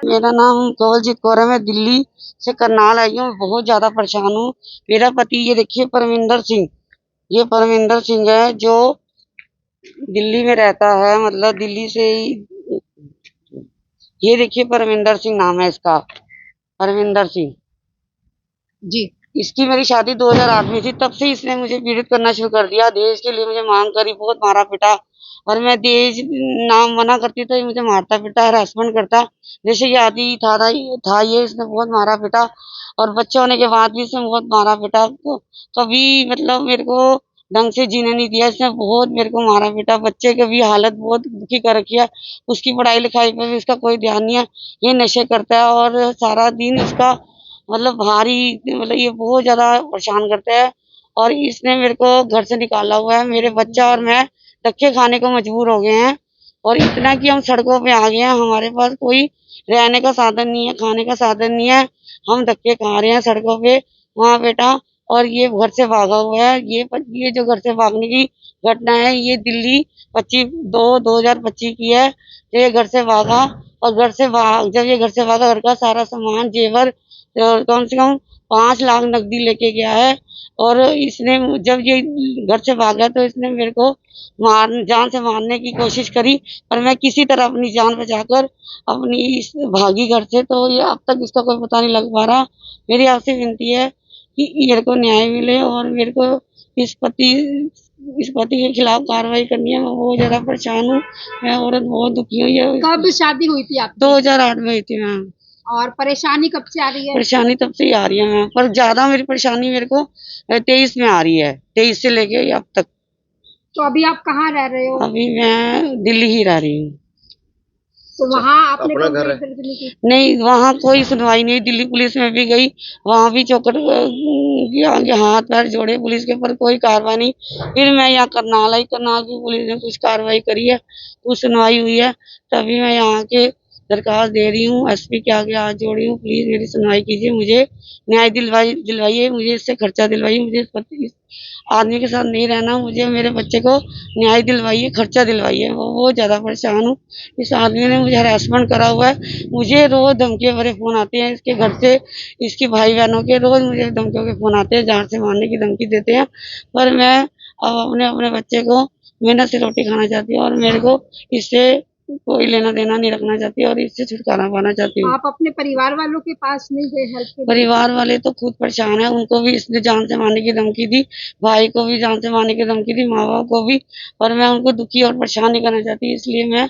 मेरा नाम कवलजीत कौर है। मैं दिल्ली से करनाल आई हूँ। बहुत ज्यादा परेशान हूँ। मेरा पति ये देखिए परमिंदर सिंह, ये परमिंदर सिंह है जो दिल्ली में रहता है, मतलब दिल्ली से ही। ये देखिए परमिंदर सिंह नाम है इसका, परमिंदर सिंह जी। इसकी मेरी शादी 2008 में थी, तब से इसने मुझे पीड़ित करना शुरू कर दिया। दहेज के लिए मुझे मांग करी, बहुत मारा पीटा, और मैं दहेज नाम मना करती तो ये मुझे मारता पीटा, हरासमेंट करता। जैसे ये आदि था ये, इसने बहुत मारा पीटा, और बच्चे होने के बाद भी इसने बहुत मारा पीटा। तो कभी मतलब मेरे को ढंग से जीने नहीं दिया इसने, बहुत मेरे को मारा पीटा। बच्चे की भी हालत बहुत दुखी कर रखी है, उसकी पढ़ाई लिखाई पे भी इसका कोई ध्यान नहीं है। ये नशे करता है और सारा दिन इसका मतलब भारी, मतलब ये बहुत ज्यादा परेशान करता है। और इसने मेरे को घर से निकाला हुआ है। मेरे बच्चा और मैं धक्के खाने को मजबूर हो गए हैं, और इतना कि हम सड़कों पे आ गए हैं। हमारे पास कोई रहने का साधन नहीं है, खाने का साधन नहीं है, हम धक्के खा रहे हैं सड़कों पे। वहाँ बेटा, और ये घर से भागा हुआ है। ये जो घर से भागने की घटना है, ये दिल्ली 25/2/2025 की है। तो ये घर से भागा, और जब ये घर से भागा, घर का सारा सामान जेवर कम से कम 5 लाख नकदी लेके गया है। और इसने जब ये घर से भागा तो इसने मेरे को जान से मारने की कोशिश करी, पर मैं किसी तरह अपनी जान बचाकर अपनी इस भागी घर से। तो ये अब तक इसका कोई पता नहीं लग पा रहा। मेरी आपसे विनती है कि मेरे को न्याय मिले, और मेरे को इस पति इस पति के खिलाफ कार्रवाई करनी है। मैं बहुत ज्यादा परेशान हूँ, मैं औरत बहुत दुखी हुई है। कब शादी हुई थी आपकी? 2008 में हुई थी मैम। और परेशानी कब से आ रही है? परेशानी तब से ही आ रही है मैम, पर ज्यादा मेरी परेशानी मेरे को 23 में आ रही है, 23 से लेके अब तक। तो अभी आप कहाँ रह रहे हो? अभी मैं दिल्ली ही रह रही हूँ। तो वहाँ आपने अपना घर है? नहीं, वहाँ कोई सुनवाई नहीं। दिल्ली पुलिस में भी गई, वहाँ भी चौकट आगे हाथ पैर जोड़े पुलिस के, पर कोई कार्रवाई नहीं। फिर मैं यहाँ करनाल आई, करनाल की पुलिस ने कुछ कार्रवाई करी है, कुछ सुनवाई हुई है, तभी मैं यहाँ के दरखास्त दे रही हूँ। एसपी के आगे हाथ जोड़ी हूँ, प्लीज मेरी सुनवाई कीजिए, मुझे न्याय दिलवाइए, मुझे इससे खर्चा दिलवाइए, मुझे इस आदमी के साथ नहीं रहना, मुझे मेरे बच्चे को न्याय दिलवाइए, खर्चा दिलवाइए। बहुत ज्यादा परेशान हूँ। इस आदमी ने मुझे हरासमेंट करा हुआ है। मुझे रोज धमकी भरे फोन आते हैं इसके घर से, इसके भाई बहनों के रोज मुझे धमकियों के फोन आते हैं, जान से मारने की धमकी देते हैं। पर मैं अब अपने बच्चे को मेहनत से रोटी खाना चाहती हूँ, और मेरे को इससे कोई लेना देना नहीं रखना चाहती, और इससे छुटकारा पाना चाहती हूँ। आप अपने परिवार वालों के पास नहीं गए हेल्प के लिए? परिवार वाले तो खुद परेशान है, उनको भी इसने जान से मारने की धमकी दी, भाई को भी जान से मारने की धमकी दी, माँ बाप को भी। और मैं उनको दुखी और परेशान नहीं करना चाहती, इसलिए मैं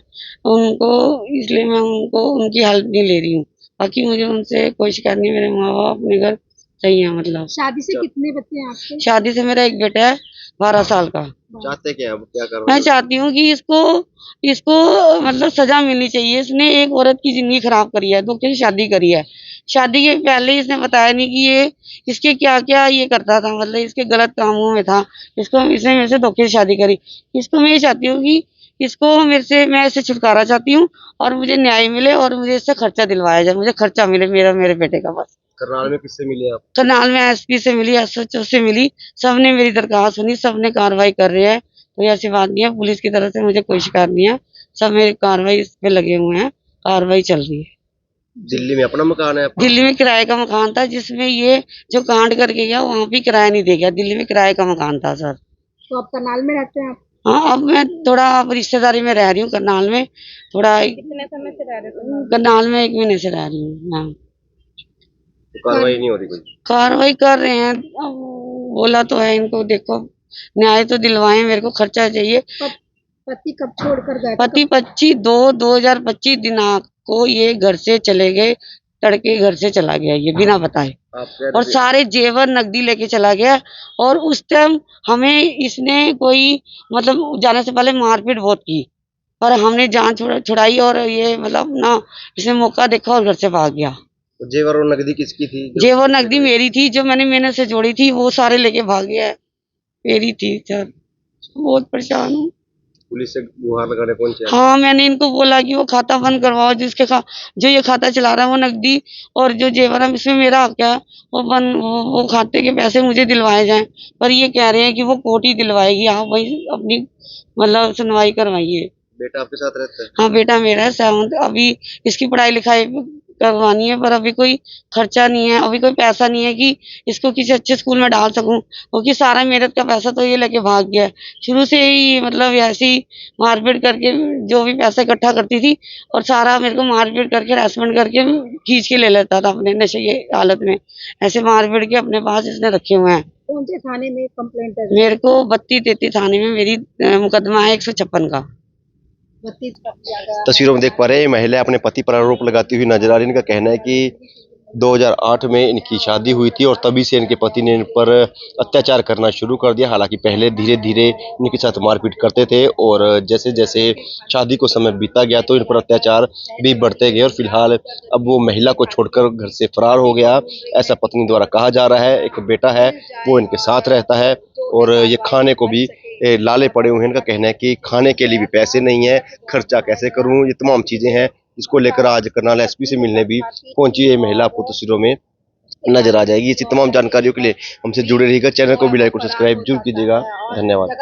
उनको उनकी हेल्प नहीं ले रही हूँ। बाकी मुझे उनसे कोई शिकायत नहीं, मेरे माँ बाप अपने घर सही है। मतलब शादी से कितने बच्चे हैं आपके? शादी से मेरा एक बेटा है 12 साल का। चाहते क्या, अब क्या कर? मैं चाहती हूँ कि इसको इसको मतलब सजा मिलनी चाहिए। इसने एक औरत की जिंदगी खराब करी है, धोखे से शादी करी है। शादी के पहले इसने बताया नहीं कि ये इसके क्या क्या ये करता था, मतलब इसके गलत कामों में था। इसने मेरे से धोखे से शादी करी। इसको मैं ये चाहती हूँ कि मैं इससे छुटकारा चाहती हूँ, और मुझे न्याय मिले, और मुझे इससे खर्चा दिलवाया जाए, मुझे खर्चा मिले मेरे बेटे का। बस करनाल में किससे मिले आप? करनाल में एसपी से मिली, एसएचओ से मिली, सबने मेरी दरखास्त सुनी, सबने कार्रवाई कर रहे हैं। कोई ऐसी बात नहीं है, पुलिस की तरफ से मुझे कोई शिकायत नहीं है, सब मेरी कार्रवाई इस पे लगे हुए हैं, कार्रवाई चल रही है। दिल्ली में अपना मकान है आपका? दिल्ली में किराए का मकान था, जिसमें ये जो कांड करके गया वहाँ भी किराया नहीं दे गया। दिल्ली में किराए का मकान था सर। तो आप करनाल में रहते हैं आप? हाँ, अब मैं थोड़ा अब रिश्तेदारी में रह रही हूँ करनाल में। थोड़ा कितने समय से रह रहे हो? करनाल में 1 महीने से रह रही हूँ। हाँ, तो कार्रवाई नहीं हो रही कोई? कार्रवाई कर रहे हैं, अब बोला तो है इनको, देखो न्याय तो दिलवाएं, मेरे को खर्चा चाहिए। पति कब छोड़कर गए? पति 25/2/2025 दिनांक को ये घर से चले गए, तड़के घर से चला गया ये बिना बताए, और सारे जेवर नकदी लेके चला गया। और उस टाइम हमें इसने कोई मतलब जाने से पहले मारपीट बहुत की, पर हमने जान छुड़ाई, और ये मतलब ना इसने मौका देखा और घर से भाग गया। जेवर और नकदी किसकी थी? जेवर नकदी मेरी थी, जो मैंने मेहनत से जोड़ी थी, वो सारे लेके भाग गया है, मेरी थी सर। बहुत परेशान हूँ। पुलिस से गुहार लगाने पहुंचे? हाँ, मैंने इनको बोला कि वो खाता बंद करवाओ, जो ये खाता चला रहा है वो नकदी और जो जेवर है इसमें मेरा हक है, वो खाते के पैसे मुझे दिलवाए जाएं। पर ये कह रहे हैं कि वो कोर्ट ही दिलवाएगी, आप वही अपनी मतलब सुनवाई करवाइए। बेटा आपके साथ रहता है? हाँ, बेटा मेरा है 7th, अभी इसकी पढ़ाई लिखाई करवानी है, पर अभी कोई खर्चा नहीं है, अभी कोई पैसा नहीं है कि इसको किसी अच्छे स्कूल में डाल सकूं, क्योंकि सारा मेहनत का पैसा तो ये लेके भाग गया है। शुरू से ही मतलब ऐसे ही मारपीट करके जो भी पैसा इकट्ठा करती थी और सारा मेरे को मारपीट करके हरासमेंट करके खींच के ले लेता था अपने नशे की हालत में। ऐसे मारपीट के अपने पास इसने रखे हुए हैं। कौन से थाने में कंप्लेंट है? मेरे को 32-33 थाने में मेरी मुकदमा है 156 का। 32 का किया गया। तस्वीरों में देख पा रहे हैं, ये महिला अपने पति पर आरोप लगाती हुई नजर आ रही है। इनका कहना है कि 2008 में इनकी शादी हुई थी और तभी से इनके पति ने इन पर अत्याचार करना शुरू कर दिया। हालांकि पहले धीरे धीरे इनके साथ मारपीट करते थे और जैसे जैसे शादी को समय बीता गया तो इन पर अत्याचार भी बढ़ते गए और फिलहाल अब वो महिला को छोड़कर घर से फरार हो गया, ऐसा पत्नी द्वारा कहा जा रहा है। एक बेटा है, वो इनके साथ रहता है और ये खाने को भी लाले पड़े हुए हैं। इनका कहना है कि खाने के लिए भी पैसे नहीं है, खर्चा कैसे करूं, ये तमाम चीजें हैं। इसको लेकर आज करनाल एसपी से मिलने भी पहुंची ये महिला, आपको तस्वीरों में नजर आ जाएगी। इसी तमाम जानकारियों के लिए हमसे जुड़े रहिएगा, चैनल को भी लाइक और सब्सक्राइब जरूर कीजिएगा। धन्यवाद।